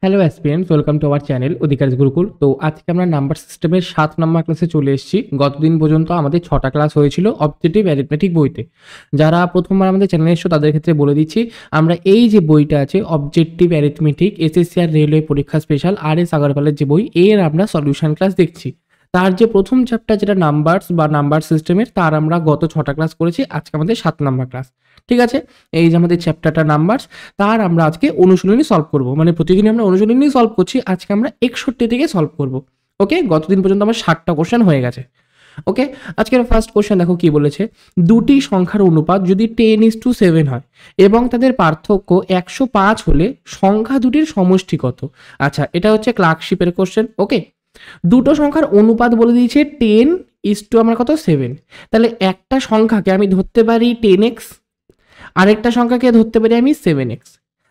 Hello aspirants, welcome to our channel Adhikari Gurukul. তো আজকে আমরা নাম্বার সিস্টেমের 7 নম্বর ক্লাসে চলে এসেছি। গতদিন পর্যন্ত আমাদের 6টা ক্লাস হয়েছিল অবজেক্টিভ অ্যারিথমেটিক বইতে। যারা প্রথমবার আমাদের চ্যানেলে এসছো তাদের ক্ষেত্রে বলে দিচ্ছি, আমরা এই যে বইটা আছে অবজেক্টিভ অ্যারিথমেটিক এসএসসি আর রেলওয়ে পরীক্ষা স্পেশাল আর.এস. আগরওয়ালের যে বই, এর আমরা সলিউশন ক্লাস দেখছি। তার যে প্রথম চ্যাপ্টার যেটা নাম্বারস বা নাম্বার সিস্টেমের, তার আমরা গত 6টা ক্লাস করেছি। আজকে আমাদের 7 নম্বর ক্লাস। ঠিক আছে, এই যে আমাদের চ্যাপ্টারটা নাম্বারস, তার আমরা আজকে অনুশীলনী সলভ করব। মানে প্রতিদিন আমরা অনুশীলনী সলভ করছি, আজকে আমরা 61 থেকে সলভ করব। ওকে, গতদিন পর্যন্ত আমার 60টা কোশ্চেন হয়ে গেছে। ওকে, আজকের ফার্স্ট কোশ্চেন দেখো কি বলেছে। দুটি সংখ্যার অনুপাত যদি 10:7 হয় এবং তাদের পার্থক্য 105 হলে সংখ্যা দুটির সমষ্টি কত? আচ্ছা, এটা হচ্ছে ক্লার্কশিপের কোশ্চেন। ওকে, দুটো সংখ্যার অনুপাত বলে দিয়েছে 10:7। তাহলে একটা সংখ্যাকে আমি ধরতে পারি 10x, আরেকটা সংখ্যাকে ধরতে পারি আমি 7x।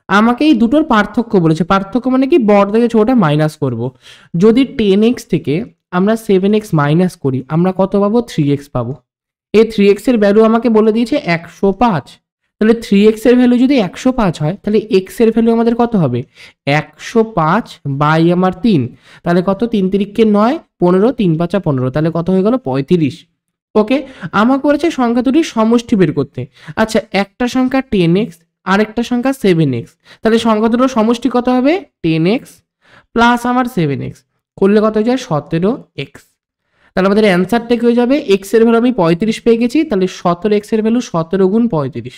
আমাকে এই দুটোর পার্থক্য বলেছে। পার্থক্য মানে কি, বড় থেকে ছোটটা মাইনাস করব। যদি 10x থেকে আমরা 7x মাইনাস করি, আমরা কত পাবো? 3x পাবো। এই 3x এর ভ্যালু আমাকে বলে দিয়েছে 105। তাহলে 3x এর ভ্যালু যদি 105 হয়, তাহলে x এর ভ্যালু আমাদের কত হবে? 105 বাই আমার 3। তাহলে কত? 3 3 9, 15, 3 5 15, তাহলে কত হয়ে গেল? 35। ওকে, আমাকে বলেছে সংখ্যা দুটির সমষ্টি বের করতে। আচ্ছা, একটা সংখ্যা 10x, আরেকটা সংখ্যা 7x। তাহলে সংখ্যা দুটোর সমষ্টি কত হবে? 10x প্লাস আমার 7x করলে কত হয়ে যায়? 17x। তাহলে আমাদের অ্যান্সারটা কি হয়ে যাবে? x এর ভ্যালু আমি 35 পেয়ে গেছি, তাহলে 17x এর ভ্যালু 17 গুণ 35।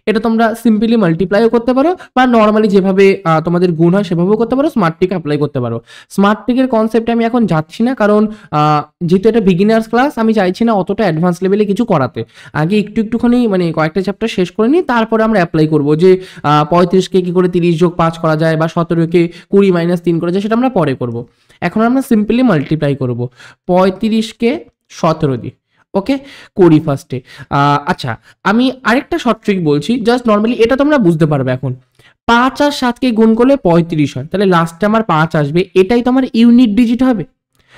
এটা তোমরা সিম্পলি মাল্টিপ্লাইও করতে পারো বা নর্মালি যেভাবে তোমাদের গুণ হয় সেভাবেও করতে পারো, স্মার্ট ট্রিক অ্যাপ্লাই করতে পারো। স্মার্ট ট্রিকের কনসেপ্টে আমি এখন যাচ্ছি না, কারণ যেহেতু এটা বিগিনার্স ক্লাস, আমি চাইছি না অতটা অ্যাডভান্স লেভেলে কিছু করাতে। আগে একটুখানি মানে কয়েকটা চ্যাপ্টার শেষ করে নিই, তারপরে আমরা অ্যাপ্লাই করবো যে 35কে কী করে 30 যোগ 5 করা যায় বা 17কে 20 মাইনাস 3 করা যায়, সেটা আমরা পরে করবো। এখন আমরা সিম্পলি মাল্টিপ্লাই করবো 35কে 17 দিয়ে। ওকে, করি ফার্স্টে। আচ্ছা, আমি আরেকটা শর্ট ট্রিক বলছি, জাস্ট নর্মালি এটা তোমরা বুঝতে পারবে। এখন 5 আর 7কে গুণ করলে 35 হয়, তাহলে লাস্টে আমার 5 আসবে, এটাই তো আমার ইউনিট ডিজিট হবে।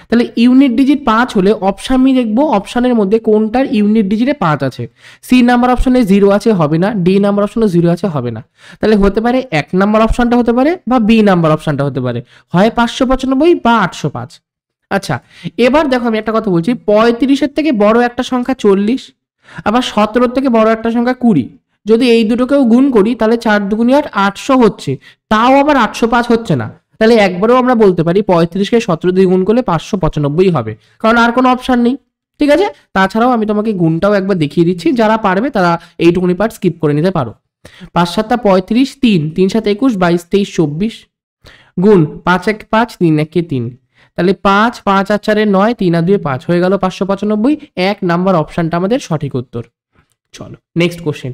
তাহলে ইউনিট ডিজিট 5 হলে অপশান আমি দেখবো অপশানের মধ্যে কোনটার ইউনিট ডিজিটে 5 আছে। সি নাম্বার অপশনে 0 আছে, হবে না। ডি নাম্বার অপশনে 0 আছে, হবে না। তাহলে হতে পারে 1 নাম্বার অপশানটা হতে পারে বা বি নাম্বার অপশানটা হতে পারে, হয় 595 বা 805। আচ্ছা, এবার দেখো আমি একটা কথা বলছি, 35-এর থেকে বড় একটা সংখ্যা 40, আবার 17 থেকে বড় একটা সংখ্যা 20। যদি এই দুটোকেও গুণ করি, তাহলে 4 2 8, 800 হচ্ছে, তাও আবার 805 হচ্ছে না। তাহলে একবারেও আমরা বলতে পারি 35কে 17 দিয়ে গুণ করলে 595 হবে, কারণ আর কোনো অপশান নেই। ঠিক আছে, তাছাড়াও আমি তোমাকে গুণটাও একবার দেখিয়ে দিচ্ছি, যারা পারবে তারা এইটুকুনি পার্ট স্কিপ করে নিতে পারো। 5 7 35, 3 3 7 21, 22 23 24 গুণ 5 1 5, 3 1 3। তাহলে 5 5 আর 4 9, 3 আর 2 5, হয়ে গেল 595। 1 নাম্বার অপশানটা আমাদের সঠিক উত্তর। চলো নেক্সট কোশ্চেন।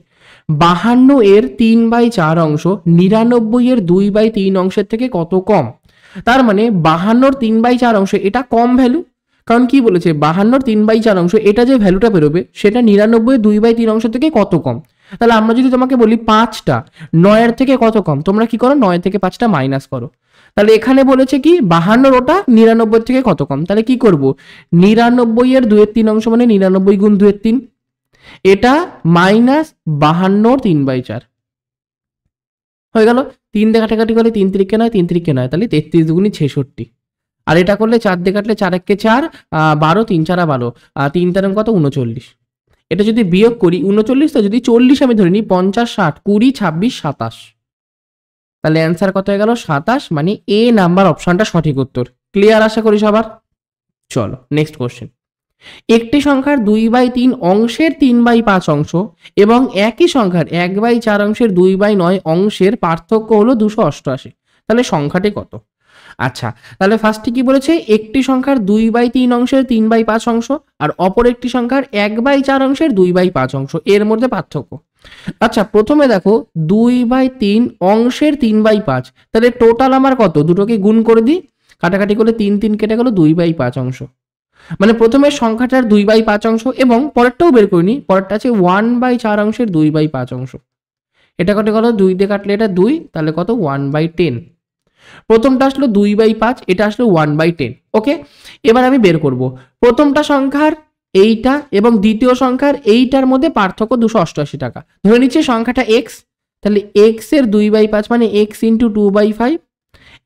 52 এর 3/4 অংশ 99 এর 2/3 অংশের থেকে কত কম? তার মানে 52 3/4 অংশ এটা কম ভ্যালু, কারণ কি বলেছে 52 3/4 অংশ, এটা যে ভ্যালুটা বেরোবে সেটা 99 এর 2/3 অংশ থেকে কত কম। তাহলে আমরা যদি তোমাকে বলি 5টা 9 থেকে কত কম, তোমরা কি করো? 9 থেকে 5টা মাইনাস করো। তাহলে এখানে বলেছে কি 52 ওটা 99 থেকে কত কম, তাহলে কি করব? 99 এর 2/3 অংশ মানে 99 গুণ 2/3, এটা মাইনাস 52 3/4 হয়ে গেল। 3 দিয়ে কাটাকাটি করলে 3 3 9, 3 3 9, তাহলে 33 দুগুণী 66। আর এটা করলে 4 দিয়ে কাটলে 4 1 4, 12 3 4 12, 3 3 কত? 39। এটা যদি বিয়োগ করি 39, তো যদি 40 আমি ধরে নিই, 50 60 20 26 27, তাহলে অ্যান্সার কত হয়ে গেল? 27। মানে এ নাম্বার অপশনটা সঠিক উত্তর। ক্লিয়ার আশা করি সবার। চলো নেক্সট কোশ্চেন। একটি সংখ্যার 2/3 অংশের 3/5 অংশ এবং একই সংখ্যার 1/4 অংশের 2/9 অংশের পার্থক্য হলো 288। তাহলে সংখ্যাটি কত? আচ্ছা, তাহলে ফার্স্টে কি বলেছে? একটি সংখ্যার 2/3 অংশের 3/5 অংশ আর অপর একটি সংখ্যার 1/4 অংশের 2/5 অংশ, এর মধ্যে পার্থক্য। আচ্ছা, প্রথমে দেখো 2/3 অংশের 3/5, তাহলে টোটাল আমার কত? দুটোকে গুণ করে দিই, কাটাকাটি করলে 3 3 কেটে গেল 2/5 অংশ। মানে প্রথমে সংখ্যাটার 2/5 অংশ এবং পরেরটাও বের করে নিই, পরেরটা আছে 1/4 অংশের 2/5 অংশ। এটা কত গেল? 2 দিয়ে কাটলে এটা 2, তাহলে কত? 1/10। প্রথমটা আসলো 2/5, এটা আসলো 1/10। ওকে, এবার আমি বের করব প্রথমটা সংখ্যার এইটা এবং দ্বিতীয় সংখ্যার এইটার মধ্যে পার্থক্য 288 টাকা। ধরে নিচ্ছি সংখ্যাটা এক্স, তাহলে এক্স এর 2/5 মানে এক্স ইন্টু 2/5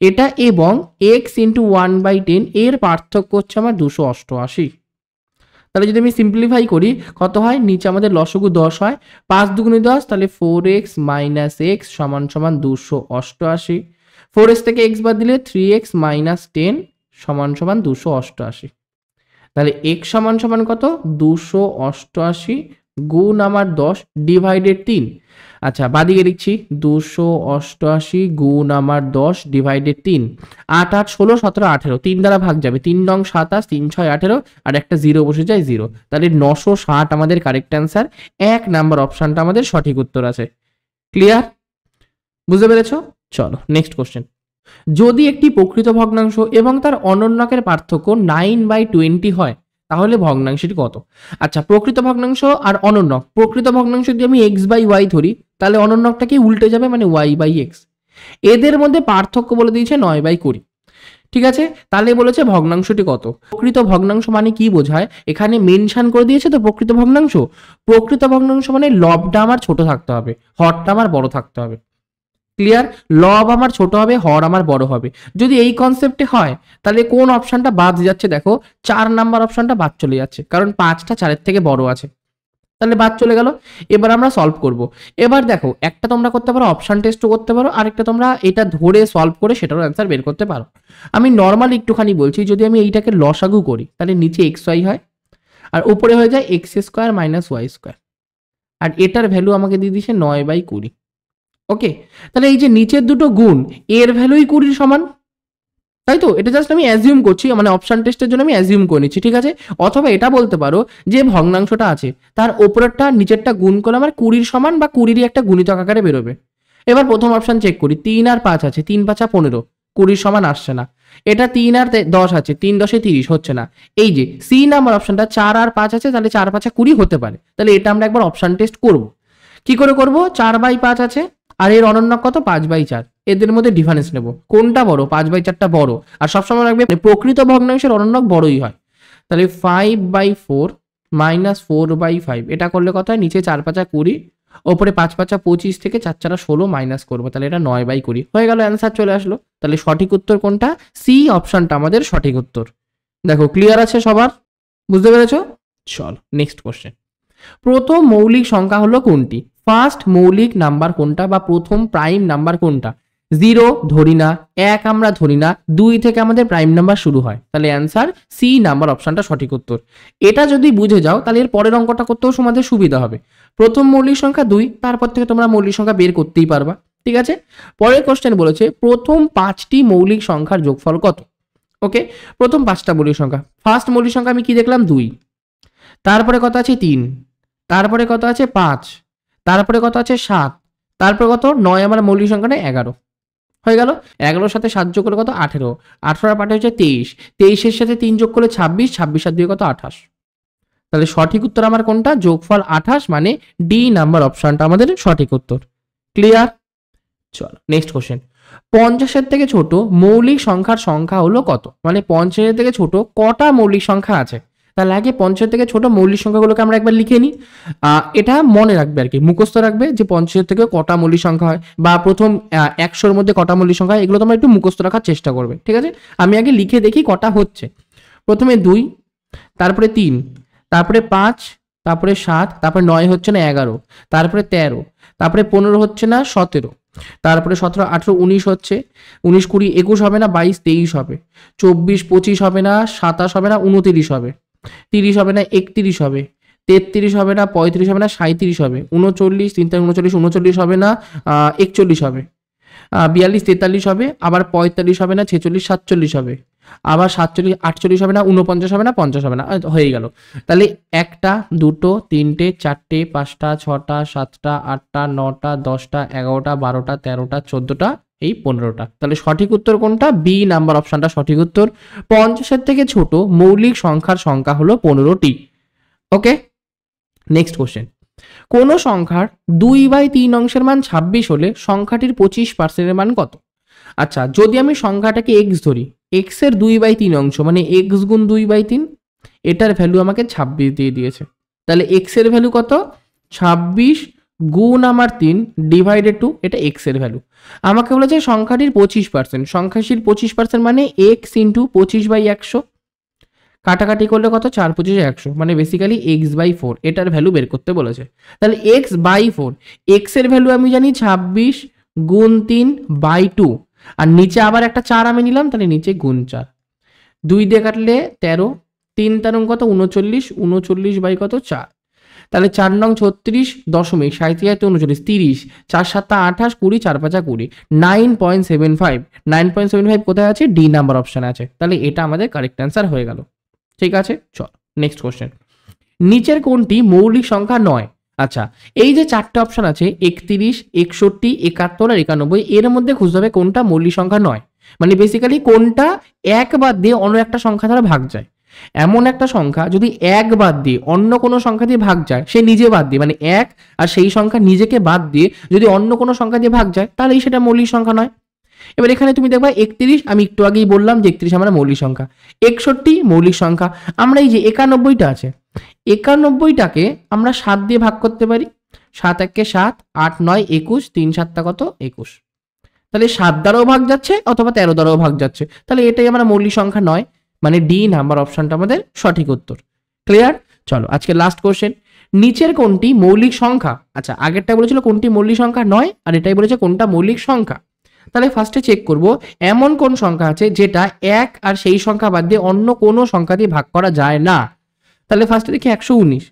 এটা, এবং এক্স ইন্টু 1/10 এর পার্থক্য হচ্ছে আমার 288। তাহলে যদি আমি সিম্পলিফাই করি কত হয়, নিচে আমাদের লসগু 10 হয়, 5 দুগুণে 10, তাহলে 4x মাইনাস এক্স সমান সমান 288। 4x থেকে এক্স বাদ দিলে 3x মাইনাস 10 সমান সমান 288। তাহলে এক্স সমান সমান কত, 288 গুণ আমার 10 ডিভাইডেড 3। আচ্ছা বাদিকে লিখছি, 288 গুণ আমার 10 ডিভাইডেড 3। 8 8 16 17 18, 3 দ্বারা ভাগ যাবে, 3 নং 27, 3 6 18, আর একটা 0 বসে যায় 0। তাহলে 960 আমাদের কারেক্ট অ্যান্সার, 1 নাম্বার অপশনটা আমাদের সঠিক উত্তর আছে। ক্লিয়ার, বুঝতে পেরেছো? চলো নেক্সট কোশ্চেন। যদি একটি প্রকৃত ভগ্নাংশ এবং তার অনন্যকের পার্থক্য 9/20 হয় তাহলে ভগ্নাংশটি কত? আচ্ছা প্রকৃত ভগ্নাংশ আর অনন্যক, প্রকৃত ভগ্নাংশ যদি আমি x/y ধরি তাহলে অনন্যকটা কি উল্টে যাবে, মানে y/x। এদের মধ্যে পার্থক্য বলে দিয়েছে 9/20। ঠিক আছে, তাহলে বলেছে ভগ্নাংশটি কত। প্রকৃত ভগ্নাংশ মানে কি বোঝায় এখানে মেনশন করে দিয়েছে তো, প্রকৃত ভগ্নাংশ। প্রকৃত ভগ্নাংশ মানে লবটা আমার ছোট থাকতে হবে, হরটা আমার বড় থাকতে হবে। ক্লিয়ার, লব আমার ছোট হবে, হর আমার বড় হবে। যদি এই কনসেপ্টে হয় তাহলে কোন অপশনটা বাদ যাচ্ছে, দেখো 4 নাম্বার অপশনটা বাদ চলে যাচ্ছে, কারণ 5টা 4-এর থেকে বড় আছে, তাহলে বাদ চলে গেল। এবার আমরা সলভ করব। এবার দেখো একটা তোমরা করতে পারো অপশন টেস্টও করতে পারো, আরেকটা তোমরা এটা ধরে সলভ করে সেটারও অ্যান্সার বের করতে পারো। আমি নর্মালি একটুখানি বলছি, যদি আমি এইটাকে লসাগু করি তাহলে নিচে xy হয় আর উপরে হয়ে যায় x² মাইনাস y², আর এটার ভ্যালু আমাকে দিয়ে দিচ্ছে 9/20। ওকে, তাহলে এই যে নিচের দুটো গুণ এর ভ্যালুই 20 সমান, তাই তো? এটা জাস্ট আমি অ্যাজিউম করছি, মানে অপশন টেস্টের জন্য আমি অ্যাজিউম করে নিচ্ছি, ঠিক আছে? অথবা এটা বলতে পারো যে ভগ্নাংশটা আছে তার ওপরেরটা নিচেরটা গুণ করলে আমার 20 সমান বা 20-ই একটা গুণিতক আকারে বেরোবে। এবার প্রথম অপশন চেক করি, 3 আর 5 আছে, 3 5 15, 20 সমান আসছে না। এটা 3 আর 10 আছে, 3 10 30 হচ্ছে না। এই যে সি নাম্বার অপশনটা 4 আর 5 আছে, তাহলে 4 5 20 হতে পারে। তাহলে এটা আমরা একবার অপশন টেস্ট করব। কি করে করব, 4/5 আছে আর এর অনন্যক কত, 5/4। এদের মধ্যে ডিফারেন্স নেব, কোনটা বড়, 5/4টা বড়। আর সবসময় রাখবে প্রকৃত ভগ্নাংশের অনন্যক বড়ই হয়। তাহলে 5/4 মাইনাস 4/5, এটা করলে কত হয়, নিচে 4 5 20, ওপরে 5 5 25 থেকে 4 4 16 মাইনাস করবো, তাহলে এটা 9/20 হয়ে গেল, অ্যান্সার চলে আসলো। তাহলে সঠিক উত্তর কোনটা, সি অপশনটা আমাদের সঠিক উত্তর। দেখো ক্লিয়ার আছে সবার, বুঝতে পেরেছো? চল নেক্সট কোশ্চেন। প্রথম মৌলিক সংখ্যা হলো কোনটি? ফার্স্ট মৌলিক নাম্বার কোনটা বা প্রথম প্রাইম নাম্বার কোনটা? 0 ধরি না, 1 আমরা ধরি না, 2 থেকে আমাদের প্রাইম নাম্বার শুরু হয়, তাহলে অ্যান্সার সি নাম্বার অপশনটা সঠিক উত্তর। এটা যদি বুঝে যাও তাহলে এর পরের অঙ্কটা করতেও তোমাদের সুবিধা হবে। প্রথম মৌলিক সংখ্যা 2, তারপর থেকে তোমরা মৌলিক সংখ্যা বের করতেই পারবা। ঠিক আছে, পরের কোশ্চেন বলেছে প্রথম 5টি মৌলিক সংখ্যার যোগফল কত? ওকে, প্রথম 5টা মৌলিক সংখ্যা, ফার্স্ট মৌলিক সংখ্যা আমি কি দেখলাম, 2, তারপরে কত আছে 3, তারপরে কত আছে 5, তারপরে কত আছে 7, তারপরে কত 9, আমার মৌলিক সংখ্যাটা 11 হয়ে গেল। 11-র সাথে 7 যোগ করলে কত, 18, 18 আর 5 হচ্ছে 23, 23-এর সাথে 3 যোগ করলে 26, 26 আর 2 কত, 28। তাহলে সঠিক উত্তর আমার কোনটা, যোগফল 28, মানে ডি নাম্বার অপশনটা আমাদের সঠিক উত্তর। ক্লিয়ার, চলো নেক্সট কোশ্চেন। 50-এর থেকে ছোট মৌলিক সংখ্যার সংখ্যা হলো কত? মানে 50-এর থেকে ছোট কটা মৌলিক সংখ্যা আছে? তাহলে আগে 50 থেকে ছোট মৌলিক সংখ্যাগুলোকে আমরা একবার লিখে নিই। এটা মনে রাখবে আর কি, মুখস্থ রাখবে যে 50 থেকে কটা মৌলিক সংখ্যা হয় বা প্রথম 100-র মধ্যে কটা মৌলিক সংখ্যা হয়, এগুলো তোমরা একটু মুখস্থ রাখার চেষ্টা করবে। ঠিক আছে, আমি আগে লিখে দেখি কটা হচ্ছে। প্রথমে 2, তারপরে 3, তারপরে 5, তারপরে 7, তারপরে 9 হচ্ছে না 11, তারপরে 13, তারপরে 15 হচ্ছে না 17, তারপরে 17 18 19 হচ্ছে, 19 20 21 হবে না, 22 23 হবে, 24 25 হবে না, 27 হবে না, 29 হবে, 30 হবে না, 31 হবে, 33 হবে না, 35 হবে না, 37 হবে, 39 3 39 39 হবে না, 41 হবে, 42 43 হবে, আবার 45 হবে না, 46 47 হবে, আবার 47 48 হবে না, 49 হবে না, 50 হবে না, হয়ে গেল। তাহলে 1টা 2টো 3টে 4টে 5টা 6টা 7টা 8টা 9টা 10টা 11টা 12টা 13টা 14টা, এই 15টা। তাহলে সঠিক উত্তর কোনটা, বি নাম্বার অপশনটা সঠিক উত্তর। 50-এর থেকে ছোট মৌলিক সংখ্যার সংখ্যা হলো 15টি। ওকে, নেক্সট কোশ্চেন। কোন সংখ্যার 2/3 অংশের মান 26 হলে সংখ্যাটির 25%-এর মান কত? আচ্ছা, যদি আমি সংখ্যাটাকে এক্স ধরি, এক্স এর 2/3 অংশ মানে এক্স গুণ 2/3, এটার ভ্যালু আমাকে 26 দিয়ে দিয়েছে। তাহলে এক্স এর ভ্যালু কত, 26 গুণ আমার 3 ডিভাইডেড টু, এটা এক্স এর ভ্যালু। আমাকে বলেছে সংখ্যাটির 25%, সংখ্যাটির 25% মানে এক্স ইন্টু 25/100, কাটাকাটি করলে কত, 4×25=100, মানে বেসিক্যালি x/4 এটার ভ্যালু বের করতে বলেছে। তাহলে x/4, এক্স এর ভ্যালু আমি জানি 26 গুণ 3/2, আর নিচে আবার একটা 4 আমি নিলাম, তাহলে নিচে গুণ 4, 2 দিয়ে কাটলে 13, 3 তেরং কত 39, 39 বাই কত 4, তাহলে 4 নং 36 দশমিক 37 39 30, 4 7 28 20, 4 5 20, 9.75, 9.75 কোথায় আছে, ডি নাম্বার অপশানে আছে। তাহলে এটা আমাদের কারেক্ট অ্যান্সার হয়ে গেল। ঠিক আছে, চল নেক্সট কোশ্চেন। নিচের কোনটি মৌলিক সংখ্যা নয়? আচ্ছা, এই যে চারটে অপশন আছে 31, 61, 71 আর 91, এর মধ্যে খুঁজতে হবে কোনটা মৌলিক সংখ্যা নয়, মানে বেসিক্যালি কোনটা এক বাদ দিয়ে অন্য একটা সংখ্যা দ্বারা ভাগ যায়। এমন একটা সংখ্যা যদি এক বাদ দিয়ে অন্য কোনো সংখ্যা দিয়ে ভাগ যায়, সে নিজে বাদ দিয়ে, মানে এক আর সেই সংখ্যা নিজেকে বাদ দিয়ে যদি অন্য কোনো সংখ্যা দিয়ে ভাগ যায়, তাহলেই সেটা মৌলিক সংখ্যা নয়। এবার এখানে তুমি দেখবা 31, আমি একটু আগেই বললাম যে 31 আমরা মৌলিক সংখ্যা, 61 মৌলিক সংখ্যা। আমরা এই যে 91টা আছে, 91টাকে আমরা 7 দিয়ে ভাগ করতে পারি, 7 1 7, 8 9 21, 3 7 কত 21, তাহলে 7 দ্বারাও ভাগ যাচ্ছে অথবা 13 দ্বারাও ভাগ যাচ্ছে, তাহলে এটাই আমরা মৌলিক সংখ্যা নয়, মানে ডি নাম্বার অপশনটা আমাদের সঠিক উত্তর। ক্লিয়ার? চলো আজকে লাস্ট কোশ্চেন। নিচের কোনটি মৌলিক সংখ্যা? আচ্ছা, আগেরটা বলেছিল কোনটি মৌলিক সংখ্যা নয়, আর এটাই বলেছে কোনটা মৌলিক সংখ্যা। তাহলে ফার্স্টে চেক করব এমন কোন সংখ্যা আছে যেটা এক আর সেই সংখ্যা বাদ দিয়ে অন্য কোনো সংখ্যা দিয়ে ভাগ করা যায় না। তাহলে ফার্স্টে দেখি 119,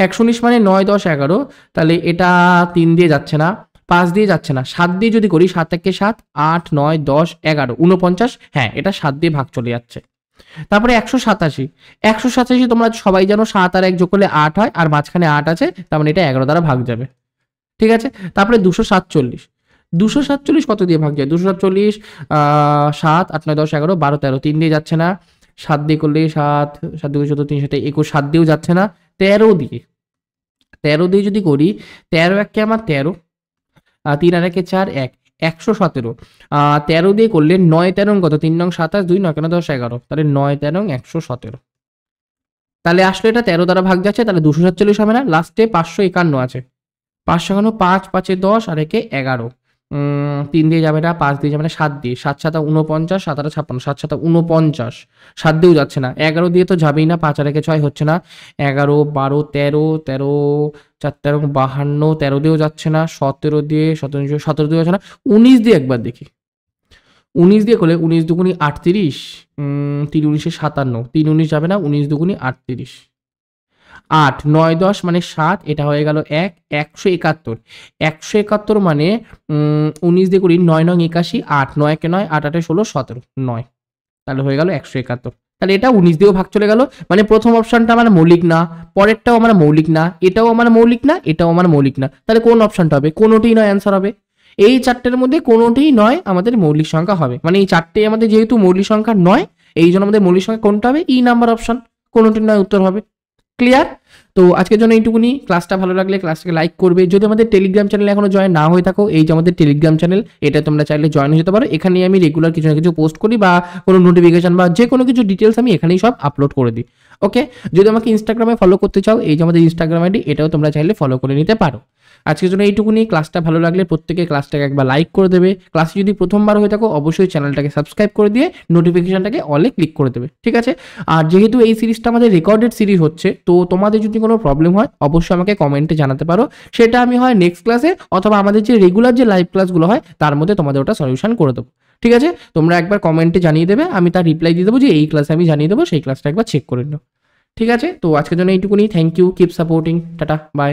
119 মানে 9 10 11, তাহলে এটা 3 দিয়ে যাচ্ছে না, 5 দিয়ে যাচ্ছে না, 7 দিয়ে যদি করি 7 1 7, 8 9 10 11 49, হ্যাঁ এটা 7 দিয়ে ভাগ চলে যাচ্ছে। তারপরে 187, 187 তোমরা সবাই জানো 7 আর 1 যোগ করলে 8 হয়, আর মাঝখানে 8 আছে, তার মানে এটা 11 দ্বারা ভাগ যাবে। ঠিক আছে, তারপরে 247, 247 কত দিয়ে ভাগ যায়, 247 7 8 9 10 11 12 13, 3 দিয়ে যাচ্ছে না, 7 দিয়ে করলে 7 7 2 14 3 7 21, 7 দিয়েও যাচ্ছে না, 13 দিয়ে যদি করি 13 1 আমার 13, 3 আর 1 4 1, 117, 13 দিয়ে করলে 9 13 কত, 3 নং 27, 2 9 10 11, তাহলে 9 13 117, তাহলে আসলে এটা 13 দ্বারা ভাগ যাচ্ছে, তাহলে 247 হবে না, লাস্টে 551 আছে, 551 5 5 10 আর 1 11, 3 দিয়ে যাবে না, 5 দিয়ে যাবে না, 7 দিয়ে, 7 7 49, 7 8 56, 7 7 49, 7 দিয়েও যাচ্ছে না, 11 দিয়ে তো যাবেই না, 5 আর 1 6 হচ্ছে না, 11 12 13 13 4 13 52, 13 দিয়েও যাচ্ছে না, 17 দিয়ে 17 দিয়ে যাচ্ছে না, 19 দিয়ে একবার দেখি, 19 দিয়ে করলে 19 দুগুণি 38, 3 19 57, 3 19 যাবে না, 19 দুগুণি 38, 8 9 10 মানে 7, এটা হয়ে গেল 1 171, 171 মানে 19 দিয়ে করি 9 9 81, 8 9 কে 9, 8 8 16 17 9, তাহলে হয়ে গেল 171। তাহলে এটা 19 দিয়েও ভাগ চলে গেল, মানে প্রথম অপশনটা আমার মৌলিক না, পরেরটাও আমার মৌলিক না, এটাও আমার মৌলিক না, এটাও আমার মৌলিক না, তাহলে কোন অপশনটা হবে, কোনোটিই নয় অ্যান্সার হবে। এই চারটের মধ্যে কোনোটিই নয় আমাদের মৌলিক সংখ্যা হবে, মানে এই চারটে আমাদের যেহেতু মৌলিক সংখ্যা নয়, এই জন্য আমাদের মৌলিক সংখ্যা কোনটা হবে, ই নাম্বার অপশন, কোনোটি নয় উত্তর হবে। ক্লিয়ার? তো আজকের জন্য এইটুকুনি। ক্লাসটা ভালো লাগলে ক্লাসটাকে লাইক করবে। যদি আমাদের টেলিগ্রাম চ্যানেলে এখনো জয়েন না হয়ে থাকো, এই যে আমাদের টেলিগ্রাম চ্যানেল, এটা তোমরা চাইলে জয়েন হয়ে যেতে পারো। এখানে আমি রেগুলার কিছু না কিছু পোস্ট করি, বা কোনো নোটিফিকেশন বা যে কোনো কিছু ডিটেলস আমি এখানেই সব আপলোড করে দিই। ওকে, যদি আমাকে ইনস্টাগ্রামে ফলো করতে চাও, এই যে আমাদের ইনস্টাগ্রাম আইডি, এটাও তোমরা চাইলে ফলো করে নিতে পারো। আজকের জন্য এইটুকুনি। ক্লাসটা ভালো লাগলে প্রত্যেকে ক্লাসটাকে একবার লাইক করে দেবে। ক্লাসে যদি প্রথমবার হয়ে থাকো, অবশ্যই চ্যানেলটাকে সাবস্ক্রাইব করে দিয়ে নোটিফিকেশনটাকে অলে ক্লিক করে দেবে। ঠিক আছে? আর যেহেতু এই সিরিজটা আমাদের রেকর্ডেড সিরিজ হচ্ছে, তো তোমাদের যদি কোনো প্রবলেম হয় অবশ্যই আমাকে কমেন্টে জানাতে পারো। সেটা আমি হয় নেক্সট ক্লাসে অথবা আমাদের যে রেগুলার যে লাইভ ক্লাসগুলো হয় তার মধ্যে তোমাদের ওটা সলিউশন করে দেবো। ঠিক আছে? তোমরা একবার কমেন্টে জানিয়ে দেবে, আমি তার রিপ্লাই দিয়ে দেবো যে এই ক্লাসে আমি জানিয়ে দেবো, সেই ক্লাসটা একবার চেক করে নিও। ঠিক আছে? তো আজকের জন্য এইটুকুনি। Thank you, keep supporting, tata, by.